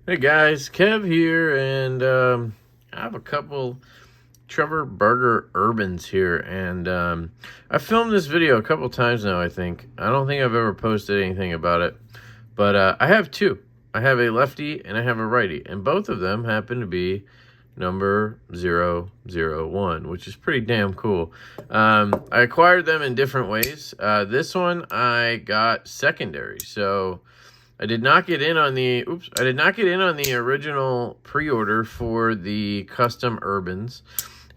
Hey guys, Kev here, and I have a couple Trevor Burger Urbans here, and I filmed this video a couple times now, I think. I don't think I've ever posted anything about it, but I have two. I have a lefty and I have a righty, and both of them happen to be number 001, which is pretty damn cool. I acquired them in different ways. This one I got secondary, so I did not get in on the original pre-order for the custom Urbans.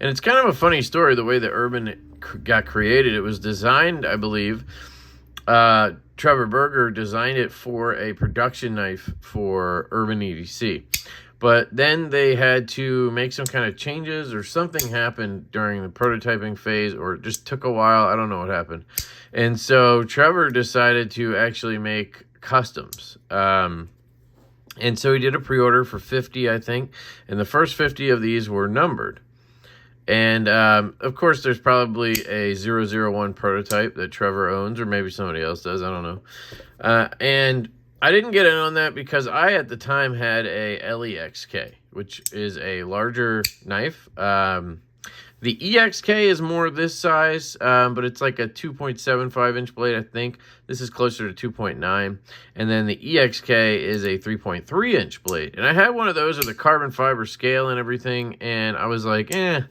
And it's kind of a funny story the way the Urban got created. It was designed, I believe, Trevor Burger designed it for a production knife for Urban EDC. But then they had to make some kind of changes, or something happened during the prototyping phase, or it just took a while. I don't know what happened. And so Trevor decided to actually make customs. And so he did a pre-order for 50, I think. And the first 50 of these were numbered. And of course, there's probably a 001 prototype that Trevor owns, or maybe somebody else does. I don't know. And I didn't get in on that because I, at the time, had a LEXK, which is a larger knife. The EXK is more this size, but it's like a 2.75 inch blade, I think. This is closer to 2.9. And then the EXK is a 3.3 inch blade. And I had one of those with a carbon fiber scale and everything, and I was like, I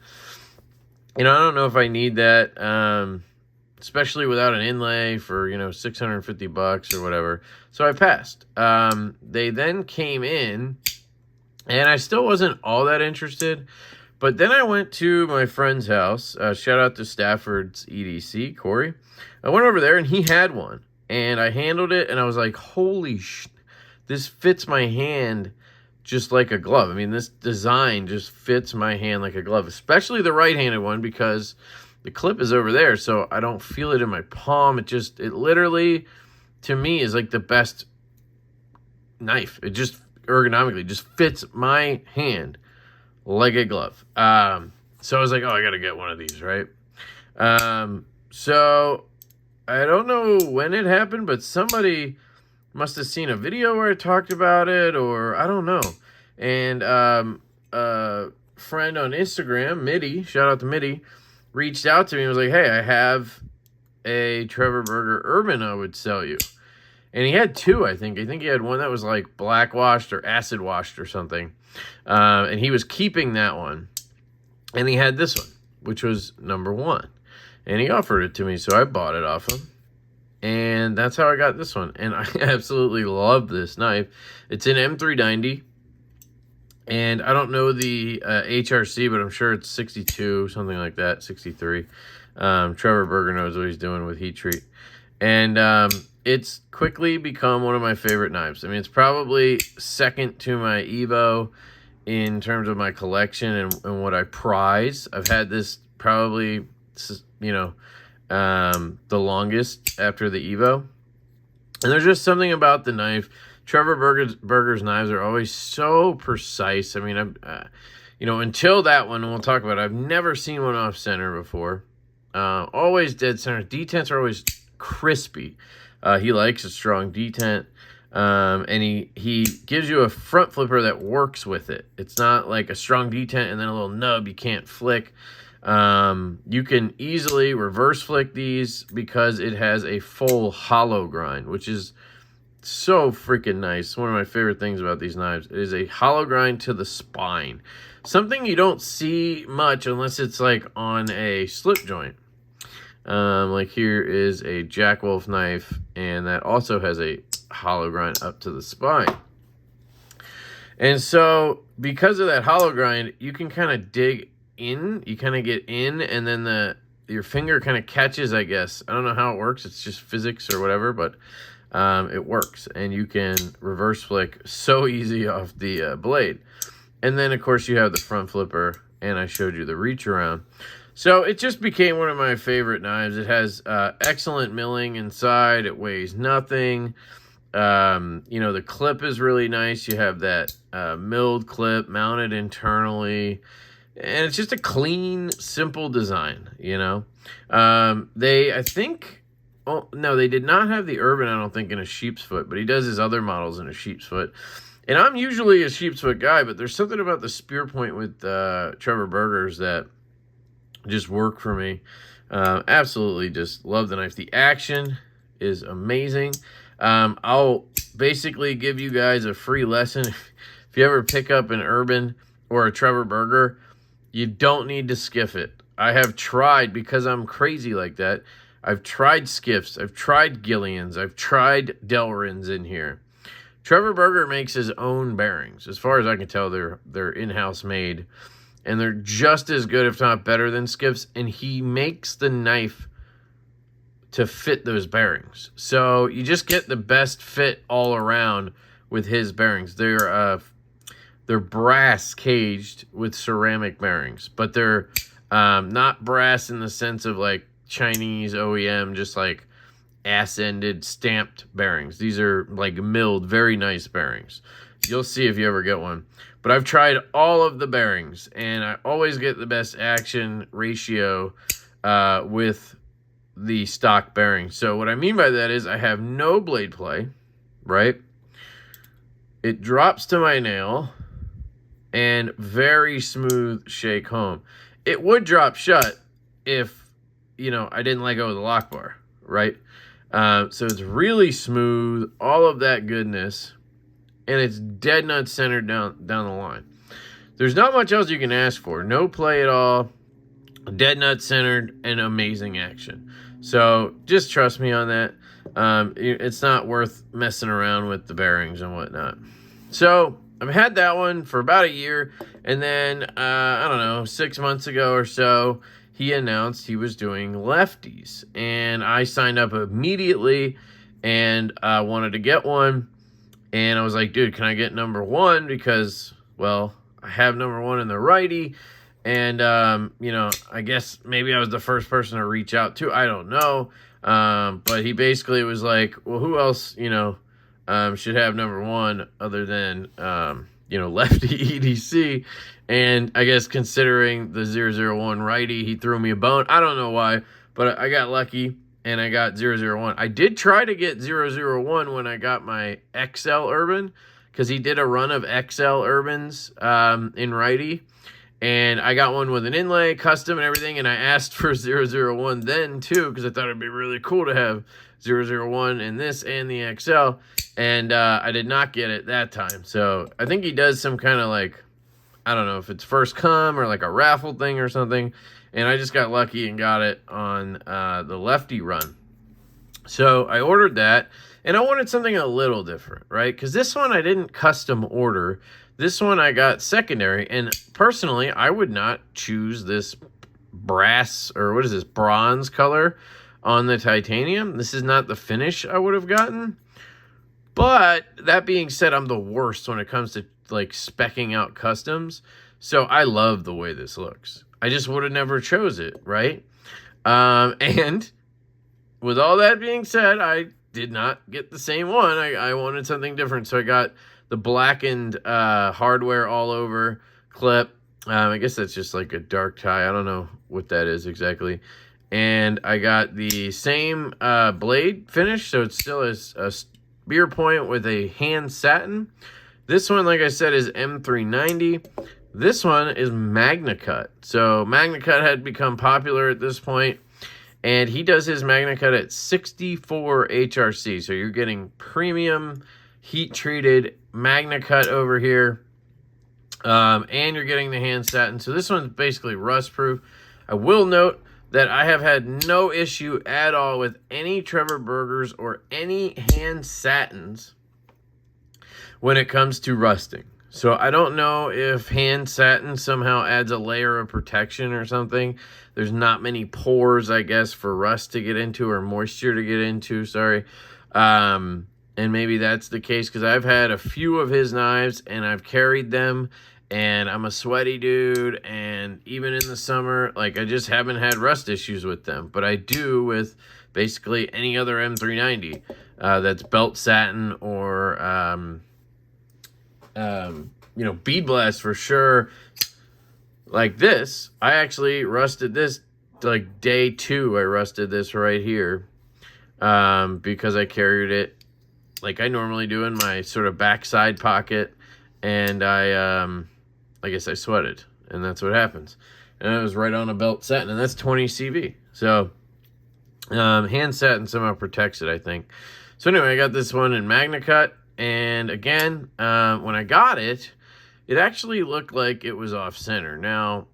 don't know if I need that. Especially without an inlay for, $650 or whatever. So I passed. They then came in, and I still wasn't all that interested. But then I went to my friend's house. Shout out to Stafford's EDC, Corey. I went over there, and he had one. And I handled it, and I was like, holy this fits my hand just like a glove. I mean, this design just fits my hand like a glove, especially the right-handed one, because the clip is over there, so I don't feel it in my palm. It literally, to me, is like the best knife. It just ergonomically just fits my hand like a glove. So I was like, I got to get one of these, right? So I don't know when it happened, but somebody must have seen a video where I talked about it, or I don't know. And a friend on Instagram, Mitty, shout out to Mitty, reached out to me and was like, hey, I have a Trevor Burger Urban I would sell you. And he had two, I think. I think he had one that was like black washed or acid washed or something. And he was keeping that one. And he had this one, which was number 1. And he offered it to me, so I bought it off him. And that's how I got this one. And I absolutely love this knife. It's an M390. And I don't know the HRC, but I'm sure it's 62, something like that, 63. Trevor Burger knows what he's doing with heat treat. And it's quickly become one of my favorite knives. I mean, it's probably second to my Evo in terms of my collection and what I prize. I've had this probably, the longest after the Evo. And there's just something about the knife. Trevor Burger's knives are always so precise. I mean, until that one, and we'll talk about it, I've never seen one off center before. Always dead center. Detents are always crispy. He likes a strong detent. And he gives you a front flipper that works with it. It's not like a strong detent and then a little nub you can't flick. You can easily reverse flick these because it has a full hollow grind, which is so freaking nice. One of my favorite things about these knives. It is a hollow grind to the spine. Something you don't see much unless it's like on a slip joint. Like here is a Jack Wolf knife, and that also has a hollow grind up to the spine. And so because of that hollow grind, you can kind of dig in. You kind of get in, and then your finger kind of catches, I guess. I don't know how it works. It's just physics or whatever, but it works, and you can reverse flick so easy off the blade. And then, of course, you have the front flipper, and I showed you the reach around. So it just became one of my favorite knives. It has excellent milling inside. It weighs nothing. The clip is really nice. You have that milled clip mounted internally. And it's just a clean, simple design, They did not have the Urban, I don't think, in a sheep's foot, but he does his other models in a sheep's foot. And I'm usually a sheepsfoot guy, but there's something about the spear point with Trevor Burgers that just work for me. Absolutely just love the knife. The action is amazing. I'll basically give you guys a free lesson. If you ever pick up an Urban or a Trevor Burger, you don't need to skiff it. I have tried, because I'm crazy like that, I've tried skiffs, I've tried Gillians, I've tried Delrins in here. Trevor Burger makes his own bearings. As far as I can tell, they're in-house made. And they're just as good, if not better, than skiffs. And he makes the knife to fit those bearings. So you just get the best fit all around with his bearings. They're brass caged with ceramic bearings. But they're not brass in the sense of like Chinese OEM, just like ass-ended stamped bearings. These are like milled, very nice bearings. You'll see if you ever get one. But I've tried all of the bearings, and I always get the best action ratio with the stock bearings. So what I mean by that is I have no blade play, right? It drops to my nail, and very smooth shake home. It would drop shut if, you know, I didn't let go of the lock bar, right? So it's really smooth, all of that goodness. And it's dead nut centered down the line. There's not much else you can ask for. No play at all. Dead nut centered and amazing action. So just trust me on that. It's not worth messing around with the bearings and whatnot. So I've had that one for about a year. And then, I don't know, 6 months ago or so, he announced he was doing lefties. And I signed up immediately and wanted to get one. And I was like, dude, can I get number one? Because, well, I have number one in the righty. And, you know, I guess maybe I was the first person to reach out to. I don't know. But he basically was like, well, who else, you know, should have number one other than, you know, LeftyEDC. And I guess considering the 001 righty, he threw me a bone. I don't know why, but I got lucky. And I got 001. I did try to get 001 when I got my XL Urban, because he did a run of XL Urbans in righty. And I got one with an inlay, custom and everything. And I asked for 001 then too, because I thought it'd be really cool to have 001 in this and the XL. And I did not get it that time. So I think he does some kind of like, I don't know if it's first come or like a raffle thing or something. And I just got lucky and got it on the lefty run. So I ordered that, and I wanted something a little different, right? Because this one I didn't custom order. This one I got secondary, and personally, I would not choose this brass, or what is this, bronze color on the titanium. This is not the finish I would have gotten. But that being said, I'm the worst when it comes to like specking out customs. So I love the way this looks. I just would have never chose it, right? And with all that being said, I did not get the same one. I wanted something different, so I got the blackened hardware all over clip. I guess that's just like a dark tie. I don't know what that is exactly. And I got the same blade finish, so it's still a spear point with a hand satin. This one, like I said, is M390. This one is Magna Cut. So Magna Cut had become popular at this point, and he does his Magna Cut at 64 HRC. So you're getting premium heat-treated Magna Cut over here, and you're getting the hand satin. So this one's basically rust-proof. I will note that I have had no issue at all with any Trevor Burgers or any hand satins when it comes to rusting. So I don't know if hand satin somehow adds a layer of protection or something. There's not many pores, I guess, for rust to get into, or moisture to get into, sorry. And maybe that's the case, because I've had a few of his knives and I've carried them, and I'm a sweaty dude, and even in the summer, like, I just haven't had rust issues with them. But I do with basically any other M390 that's belt satin or you know, bead blast for sure. Like this, I actually rusted this like day 2. I rusted this right here because I carried it like I normally do in my sort of backside pocket. and I guess I sweated, and that's what happens. And it was right on a belt satin, and that's 20 CV. So hand satin somehow protects it, I think. So anyway, I got this one in Magna Cut, and again, when I got it, it actually looked like it was off center. Now,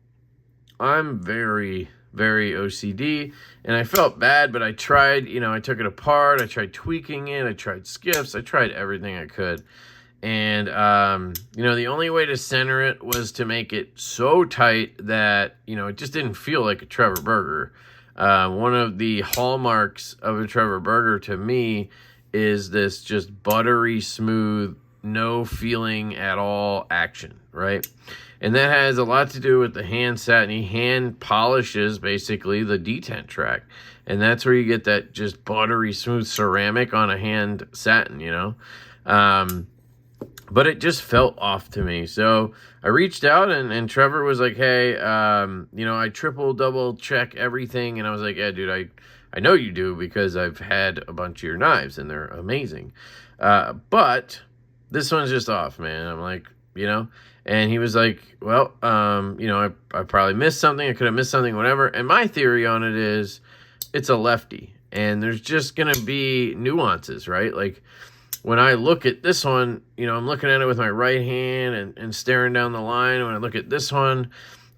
I'm very, very OCD, and I felt bad, but I tried, I took it apart, I tried tweaking it, I tried skips, I tried everything I could. And, the only way to center it was to make it so tight that, it just didn't feel like a Trevor burger. One of the hallmarks of a Trevor burger to me is this just buttery smooth, no feeling at all action, right? And that has a lot to do with the hand satin. He hand polishes basically the detent track, and that's where you get that just buttery smooth ceramic on a hand satin, but it just felt off to me. So I reached out, and Trevor was like, hey, I triple double check everything. And I was like, yeah, dude, I know you do, because I've had a bunch of your knives and they're amazing. But this one's just off, man. I'm like, and he was like, well, I probably missed something. I could have missed something, whatever. And my theory on it is it's a lefty, and there's just going to be nuances, right? Like, when I look at this one, I'm looking at it with my right hand and staring down the line. When I look at this one,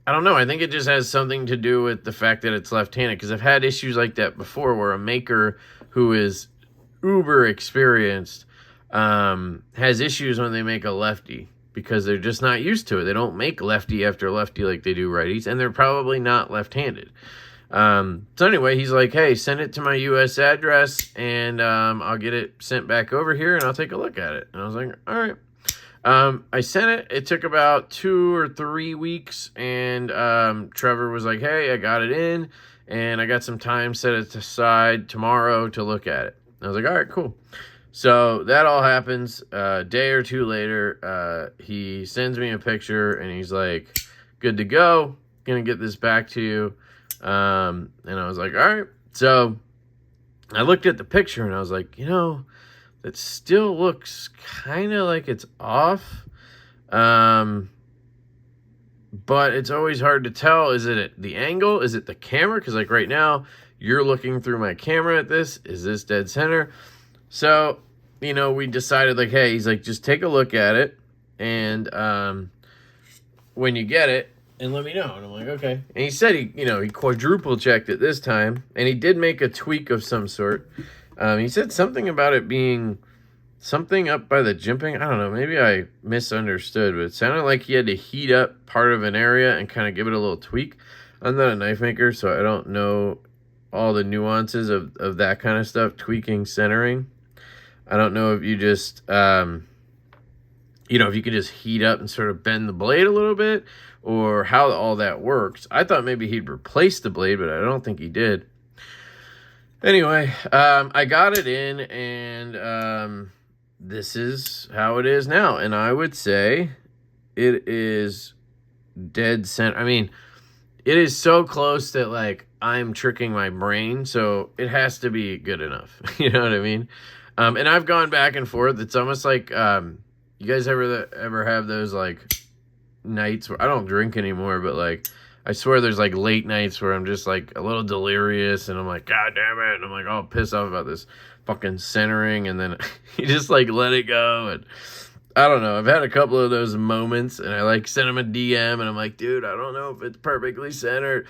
I don't know. I think it just has something to do with the fact that it's left-handed, because I've had issues like that before where a maker who is uber experienced has issues when they make a lefty, because they're just not used to it. They don't make lefty after lefty like they do righties, and they're probably not left-handed. So anyway, he's like, hey, send it to my U.S. address, and I'll get it sent back over here, and I'll take a look at it. And I was like, all right. I sent it. It took about 2 or 3 weeks, and Trevor was like, hey, I got it in, and I got some time set it aside tomorrow to look at it. I was like, all right, cool. So that all happens. A day or two later, he sends me a picture, and he's like, good to go. Gonna get this back to you. And I was like, all right. So I looked at the picture, and I was like, that still looks kind of like it's off. But it's always hard to tell. Is it at the angle? Is it the camera? Because like right now, you're looking through my camera at this. Is this dead center? So, we decided like, hey, he's like, just take a look at it. And when you get it, and let me know. And I'm like, okay. And he said he quadruple checked it this time, and he did make a tweak of some sort. He said something about it being something up by the jimping. I don't know. Maybe I misunderstood, but it sounded like he had to heat up part of an area and kind of give it a little tweak. I'm not a knife maker, so I don't know all the nuances of that kind of stuff, tweaking, centering. I don't know if you just, if you could just heat up and sort of bend the blade a little bit, or how all that works. I thought maybe he'd replace the blade, but I don't think he did. Anyway, I got it in, and this is how it is now. And I would say it is dead center. I mean, it is so close that, like, I'm tricking my brain, so it has to be good enough. You know what I mean? And I've gone back and forth. It's almost like, you guys ever have those, like, nights where I don't drink anymore, but like I swear there's like late nights where I'm just like a little delirious, and I'm like, god damn it, and I'm like all pissed off about this fucking centering, and then you just like let it go. And I don't know, I've had a couple of those moments, and I like send him a DM, and I'm like, dude, I don't know if it's perfectly centered.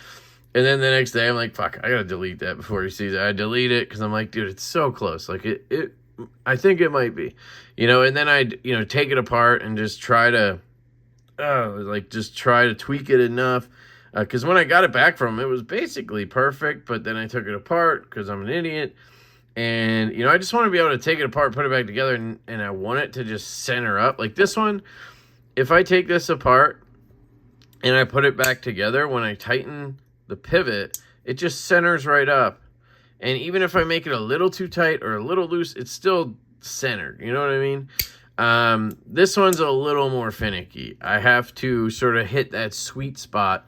And then the next day I'm like, fuck, I gotta delete that before he sees it. I delete it because I'm like, dude, it's so close. Like I think it might be, and then I take it apart and just try to try to tweak it enough, because when I got it back from him, it was basically perfect, but then I took it apart because I'm an idiot, and I just want to be able to take it apart, put it back together, and I want it to just center up. Like this one, if I take this apart and I put it back together, when I tighten the pivot, it just centers right up. And even if I make it a little too tight or a little loose, it's still centered. You know what I mean? This one's a little more finicky. I have to sort of hit that sweet spot,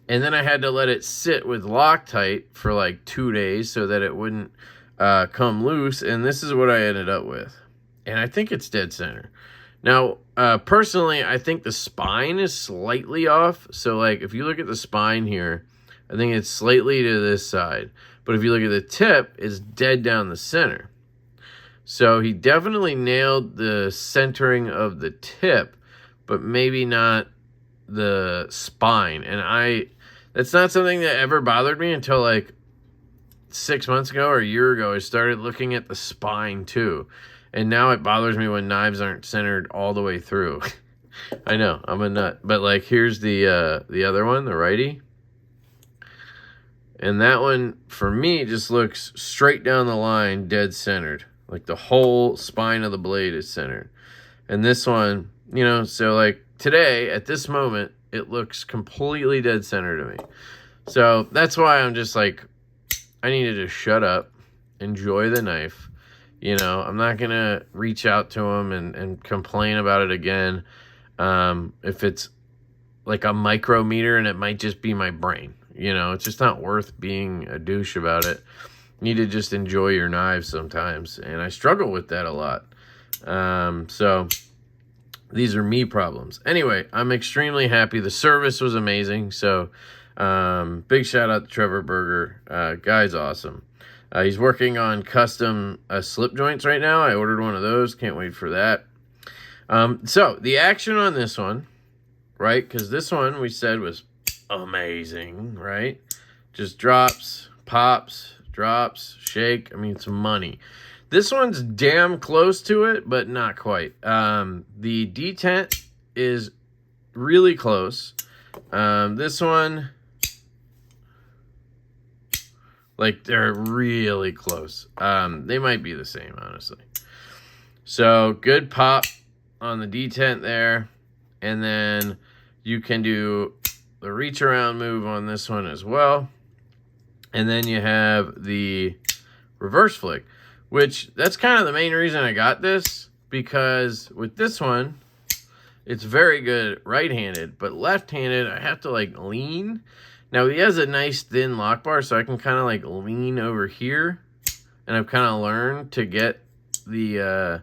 and then I had to let it sit with Loctite for like 2 days so that it wouldn't come loose, and this is what I ended up with. And I think it's dead center. Now, personally, I think the spine is slightly off. So, like, if you look at the spine here, I think it's slightly to this side. But if you look at the tip, it's dead down the center. So he definitely nailed the centering of the tip, but maybe not the spine. And that's not something that ever bothered me until like 6 months ago or a year ago. I started looking at the spine too. And now it bothers me when knives aren't centered all the way through. I know, I'm a nut. But like, here's the other one, the righty. And that one, for me, just looks straight down the line, dead centered. Like the whole spine of the blade is centered. And this one, you know, so like today, at this moment, it looks completely dead center to me. So that's why I'm just like, I need to just shut up, enjoy the knife. You know, I'm not going to reach out to him and complain about it again. If it's like a micrometer and it might just be my brain. You know, it's just not worth being a douche about it. You need to just enjoy your knives sometimes. And I struggle with that a lot. So these are me problems. Anyway, I'm extremely happy. The service was amazing. So big shout out to Trevor Berger. Guy's awesome. He's working on custom slip joints right now. I ordered one of those. Can't wait for that. So the action on this one, right? Because this one we said was amazing, right? Just drops, pops, drops, shake. I mean, it's money. This one's damn close to it, but not quite. The detent is really close. This one, like, they're really close. They might be the same, honestly. So, good pop on the detent there. And then you can do the reach around move on this one as well. And then you have the reverse flick, which that's kind of the main reason I got this, because with this one, it's very good right-handed, but left-handed, I have to like lean. Now he has a nice thin lock bar, so I can kind of like lean over here, and I've kind of learned to get the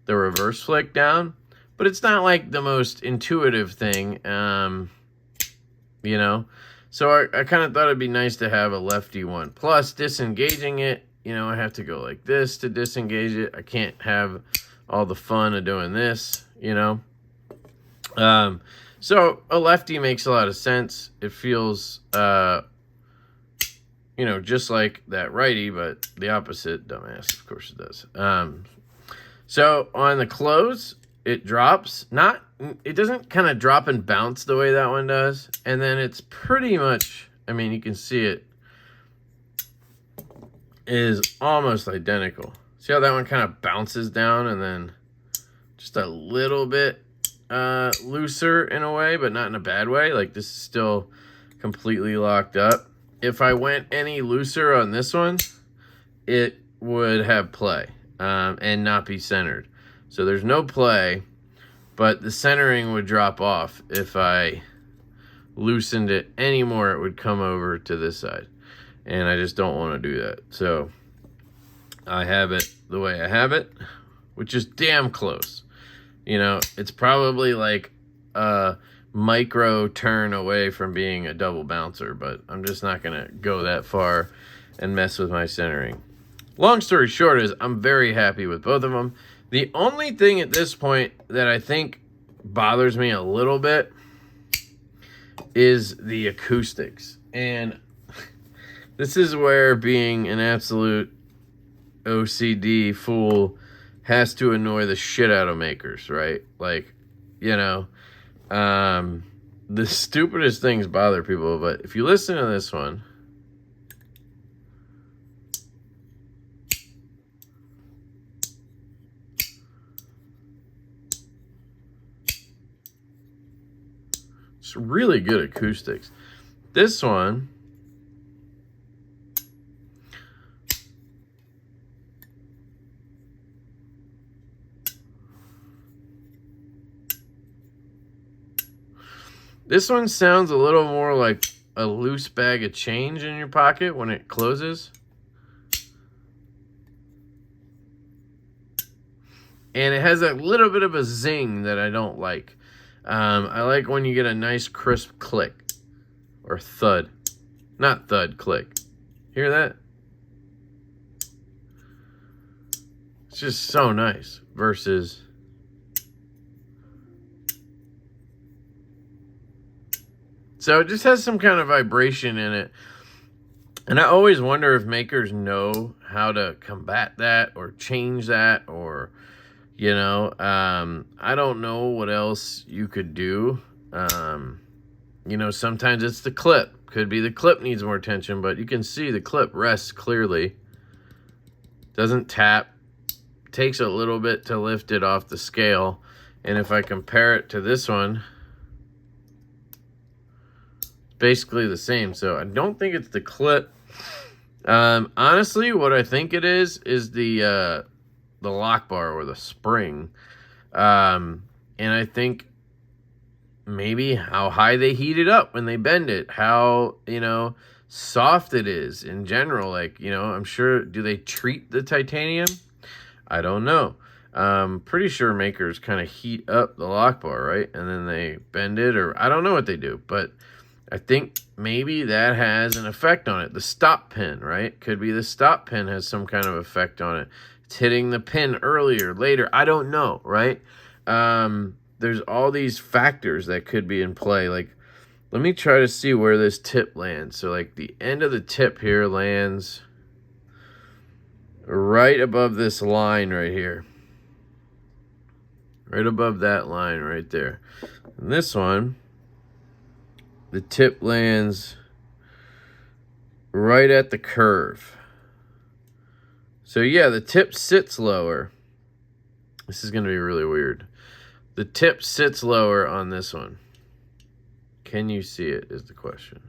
reverse flick down, but it's not like the most intuitive thing, you know. So I kind of thought it'd be nice to have a lefty one. Plus, disengaging it, you know, I have to go like this to disengage it. I can't have all the fun of doing this, you know. So a lefty makes a lot of sense. It feels, you know, just like that righty, but the opposite. Dumbass, of course it does. So on the close, it drops. It doesn't kind of drop and bounce the way that one does. And then it's pretty much, I mean, you can see it is almost identical. See how that one kind of bounces down and then just a little bit looser in a way, but not in a bad way. Like, this is still completely locked up. If I went any looser on this one, it would have play and not be centered. So there's no play, but the centering would drop off. If I loosened it anymore, it would come over to this side, and I just don't want to do that. So I have it the way I have it, which is damn close. You know, it's probably like a micro turn away from being a double bouncer, but I'm just not going to go that far and mess with my centering. Long story short is I'm very happy with both of them. The only thing at this point that I think bothers me a little bit is the acoustics. And this is where being an absolute OCD fool has to annoy the shit out of makers, right? Like, you know, the stupidest things bother people, but if you listen to this one, it's really good acoustics. This one, sounds a little more like a loose bag of change in your pocket when it closes. And it has a little bit of a zing that I don't like. I like when you get a nice crisp click or thud. Not thud, click. Hear that? It's just so nice versus so it just has some kind of vibration in it. And I always wonder if makers know how to combat that or change that, or, you know, I don't know what else you could do. You know, sometimes it's the clip. Could be the clip needs more attention, but you can see the clip rests clearly. Doesn't tap. Takes a little bit to lift it off the scale. And if I compare it to this one, basically the same. So I don't think it's the clip. Honestly, what I think it is the lock bar or the spring. And I think maybe how high they heat it up when they bend it, how, you know, soft it is in general. Like, you know, I'm sure, do they treat the titanium? I don't know. Pretty sure makers kind of heat up the lock bar, right? And then they bend it, or I don't know what they do, but I think maybe that has an effect on it. The stop pin, right? Could be the stop pin has some kind of effect on it. It's hitting the pin earlier, later. I don't know, right? There's all these factors that could be in play. Like, let me try to see where this tip lands. So, like, the end of the tip here lands right above this line right here. Right above that line right there. And this one, the tip lands right at the curve. So yeah, the tip sits lower. This is going to be really weird. The tip sits lower on this one. Can you see it is the question.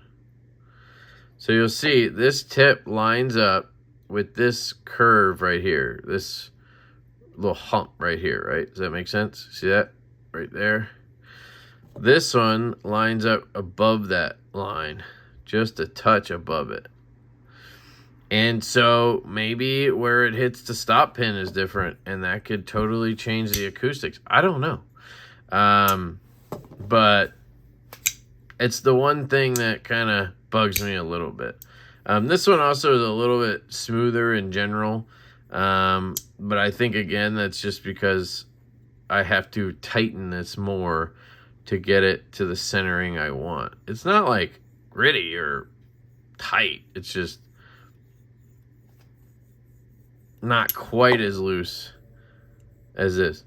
So you'll see this tip lines up with this curve right here. This little hump right here, right? Does that make sense? See that? Right there. This one lines up above that line, just a touch above it. And so maybe where it hits the stop pin is different, and that could totally change the acoustics. I don't know. But it's the one thing that kind of bugs me a little bit. This one also is a little bit smoother in general. But I think, again, that's just because I have to tighten this more to get it to the centering I want. It's not like gritty or tight. It's just not quite as loose as this.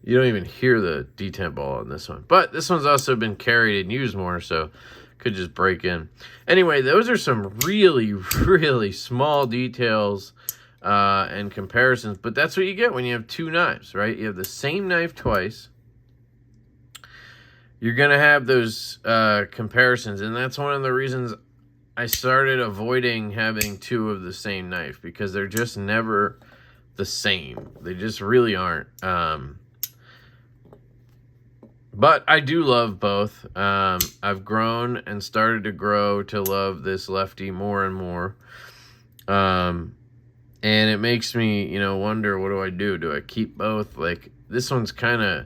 You don't even hear the detent ball on this one. But this one's also been carried and used more, so could just break in. Anyway, those are some really, really small details and comparisons. But that's what you get when you have two knives, right? You have the same knife twice. You're going to have those comparisons. And that's one of the reasons I started avoiding having two of the same knife, because they're just never the same. They just really aren't. But I do love both. I've grown and started to grow to love this Lefty more and more. And it makes me, you know, wonder, what do I do? Do I keep both? Like, this one's kind of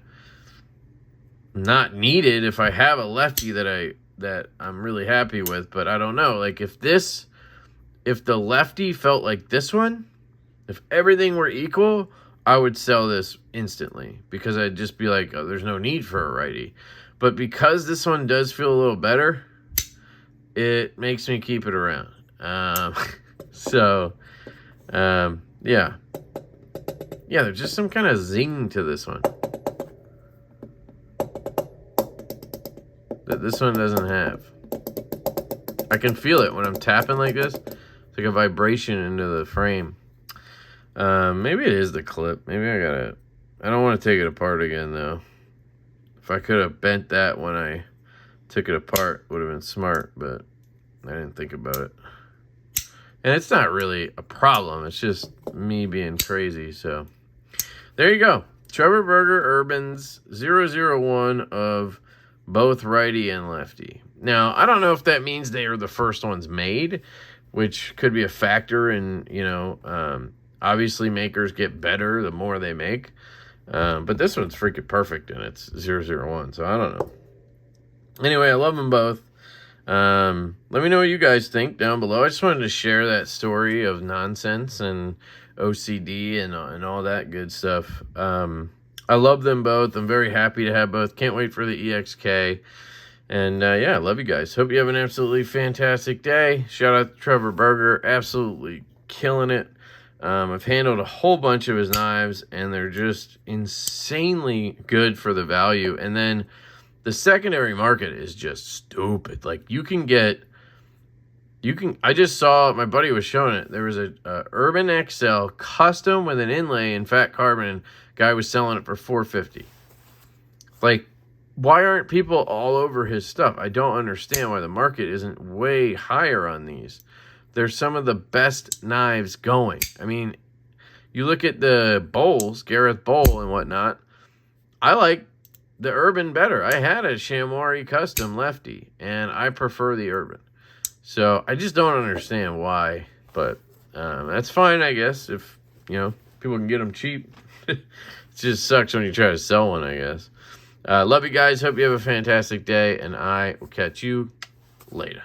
not needed if I have a Lefty that I'm really happy with, but I don't know. Like, if the Lefty felt like this one, if everything were equal, I would sell this instantly, because I'd just be like, oh, there's no need for a righty. But because this one does feel a little better, it makes me keep it around. Yeah. Yeah, there's just some kind of zing to this one that this one doesn't have. I can feel it when I'm tapping like this. It's like a vibration into the frame. Maybe it is the clip. Maybe I don't want to take it apart again, though. If I could have bent that when I took it apart, would have been smart, but I didn't think about it. And it's not really a problem. It's just me being crazy. So there you go. Trevor Berger Urbans 001 of both righty and lefty. Now, I don't know if that means they are the first ones made, which could be a factor in, you know, obviously makers get better the more they make. But this one's freaking perfect, and it's 001, so I don't know. Anyway, I love them both. Let me know what you guys think down below. I just wanted to share that story of nonsense and OCD and all that good stuff. I love them both. I'm very happy to have both. Can't wait for the EXK. And yeah, I love you guys. Hope you have an absolutely fantastic day. Shout out to Trevor Berger. Absolutely killing it. I've handled a whole bunch of his knives, and they're just insanely good for the value. And then the secondary market is just stupid. Like, I just saw, my buddy was showing it. There was a Urban XL custom with an inlay in fat carbon, and guy was selling it for $450. Like, why aren't people all over his stuff? I don't understand why the market isn't way higher on these. They're some of the best knives going. I mean, you look at the bowls, Gareth Bowl and whatnot. I like the Urban better. I had a Chamois custom lefty, and I prefer the Urban. So I just don't understand why, but that's fine, I guess, if, people can get them cheap. It just sucks when you try to sell one, I guess. Love you guys. Hope you have a fantastic day, and I will catch you later.